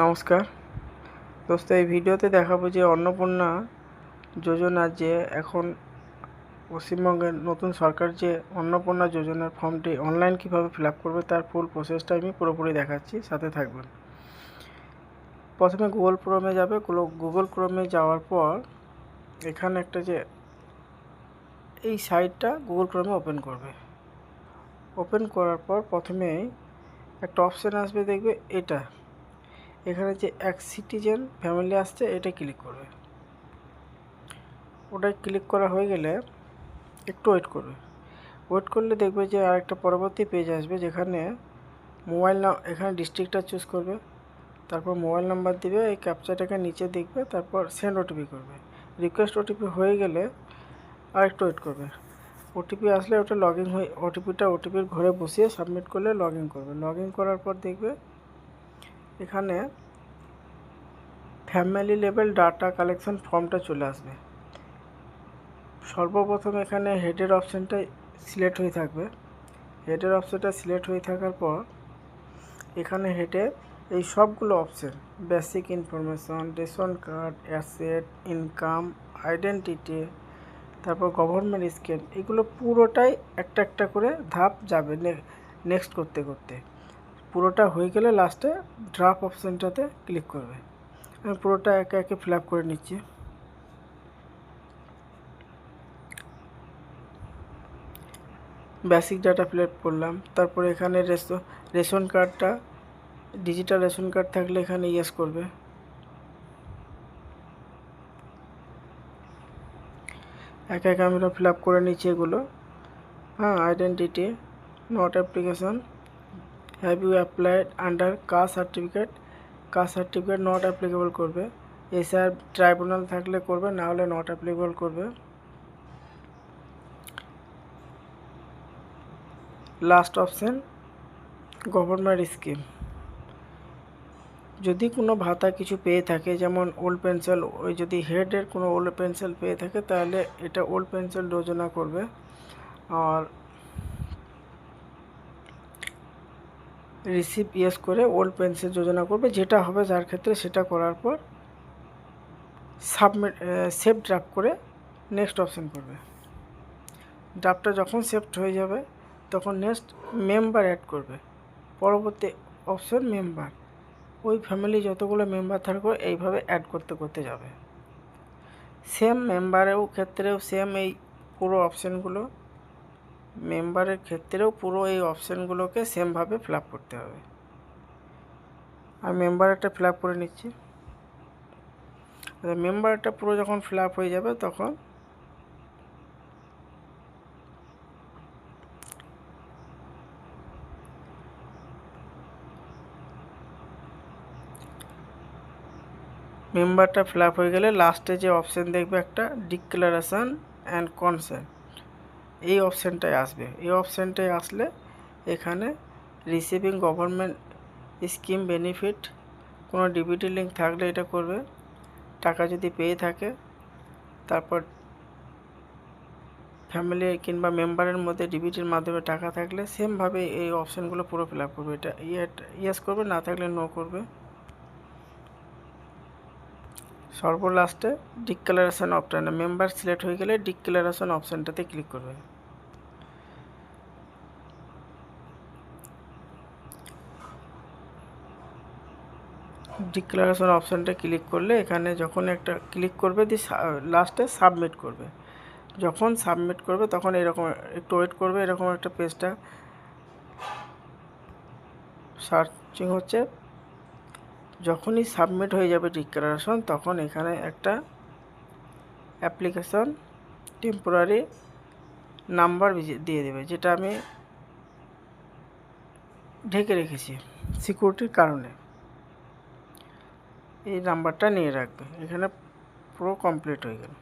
নমস্কার দোস্ত, এই ভিডিওতে দেখাবো যে অন্নপূর্ণা যোজনা যে এখন পশ্চিমবঙ্গের নতুন সরকার যে অন্নপূর্ণা যোজনার ফর্মটি অনলাইন কিভাবে ফিল আপ করবে তার ফুল প্রসেসটা আমি পুরোপুরি দেখাচ্ছি, সাথে থাকবেন। প্রথমে গুগল ক্রোমে যাবে। গুগল ক্রোমে যাওয়ার পর এখানে একটা যে এই সাইটটা গুগল ক্রোমে ওপেন করবে। ওপেন করার পর প্রথমেই একটা অপশান আসবে, দেখবে এটা এখানে যে এক সিটিজেন ফ্যামিলি আসছে, এটা ক্লিক করবে। ওটা ক্লিক করা হয়ে গেলে একটু ওয়েট করবে। ওয়েট করলে দেখবে যে আরেকটা পরবর্তী পেজ আসবে, যেখানে এখানে ডিস্ট্রিক্টটা চুজ করবে, তারপর মোবাইল নাম্বার দিবে, এই ক্যাপচাটাকে নিচে দেখবে, তারপর সেন্ড ওটিপি করবে। রিকোয়েস্ট ওটিপি হয়ে গেলে আরেকটু ওয়েট করবে। ওটিপি আসলে ওটা লগ ইন হয়ে ওটিপির ঘরে বসিয়ে সাবমিট করলে লগ ইন করবে। লগ ইন করার পর দেখবে এখানে ফ্যামিলি লেভেল ডাটা কালেকশন ফর্মটা চলে আসবে। সর্বপ্রথম এখানে হেডের অপশানটা সিলেক্ট হয়ে থাকবে। হেডের অপশানটা সিলেক্ট হয়ে থাকার পর এখানে হেডে এই সবগুলো option, basic information, ration card, asset, income, identity, তারপর গভর্নমেন্ট স্কিম, এগুলো পুরোটাই একটা একটা করে ধাপ যাবে নেক্সট করতে করতে। পুরোটা হয়ে গেলে লাস্টে ড্রাফট অপশানটাতে ক্লিক করবে। আমি পুরোটা একে একে ফিল আপ করে নিচ্ছি। বেসিক ডাটা ফিল আপ করলাম। তারপরে এখানে রেশন কার্ডটা, ডিজিটাল রেশন কার্ড থাকলে এখানে ইয়েস করবে। একে একে আমরা ফিল আপ করে নিচ্ছি এগুলো। Identity, not application, have you applied under caste certificate not applicable করবে। এসআর ট্রাইব্যুনাল থাকলে করবে, না হলে নট অ্যাপ্লিকেবল করবে। লাস্ট অপশান গভর্নমেন্ট স্কিম, যদি কোনো ভাতা কিছু পেয়ে থাকে, যেমন ওল্ড পেনশন, ওই যদি হেডের কোনো ওল্ড পেনশন পেয়ে থাকে তাহলে এটা ওল্ড পেনশন যোজনা করবে। আর রিসিভ ইয়েস করে ওল্ড পেনশন যোজনা করবে, যেটা হবে যার ক্ষেত্রে সেটা করার পর সাবমিট সেভ ড্রাফট করে নেক্সট অপশান করবে। ড্রাফটটা যখন সেভড হয়ে যাবে তখন নেক্সট মেম্বার অ্যাড করবে। পরবর্তী অপশান মেম্বার, ওই ফ্যামিলি যতগুলো মেম্বার থাকবে এইভাবে অ্যাড করতে করতে যাবে। সেম মেম্বারেও ক্ষেত্রেও সেম এই পুরো অপশানগুলো, মেম্বারের ক্ষেত্রেও পুরো এই অপশানগুলোকে সেমভাবে ফিল আপ করতে হবে। আমি মেম্বারটা ফিল আপ করে নিচ্ছি। মেম্বারটা পুরো যখন ফিল আপ হয়ে যাবে তখন মেম্বারটা ফিল আপ হয়ে গেলে লাস্টে যে অপশান দেখবে একটা ডিক্লারেশন অ্যান্ড কনসেন্ট, এই অপশানটায় আসবে। এই অপশানটায় আসলে এখানে রিসিভিং গভর্নমেন্ট স্কিম বেনিফিট, কোনো ডিবিটি লিঙ্ক থাকলে এটা করবে, টাকা যদি পেয়ে থাকে, তারপর ফ্যামিলি কিংবা মেম্বারের মধ্যে ডিবিটির মাধ্যমে টাকা থাকলে সেমভাবে এই অপশানগুলো পুরো ফিল আপ করবে। এটা ইয়েস করবে, না থাকলে নো করবে। সর্বলাস্টে ডিক্লারেশন অপশানে মেম্বার সিলেক্ট হয়ে গেলে ডিক্লারেশন অপশানটাতে ক্লিক করবে। ডিক্লারেশন অপশানটা ক্লিক করলে এখানে যখন একটা ক্লিক করবে লাস্টে সাবমিট করবে। যখন সাবমিট করবে তখন এরকম একটু ওয়েট করবে, এরকম একটা পেজটা সার্চিং হচ্ছে। যখনই সাবমিট হয়ে যাবে ডিক্লারেশন, তখন এখানে একটা অ্যাপ্লিকেশন টেম্পোরারি নাম্বার দিয়ে দেবে, যেটা আমি ঢেকে রেখেছি সিকিউরিটির কারণে। এই নাম্বারটা নিয়ে রাখবে। এখানে পুরো কমপ্লিট হয়ে গেল।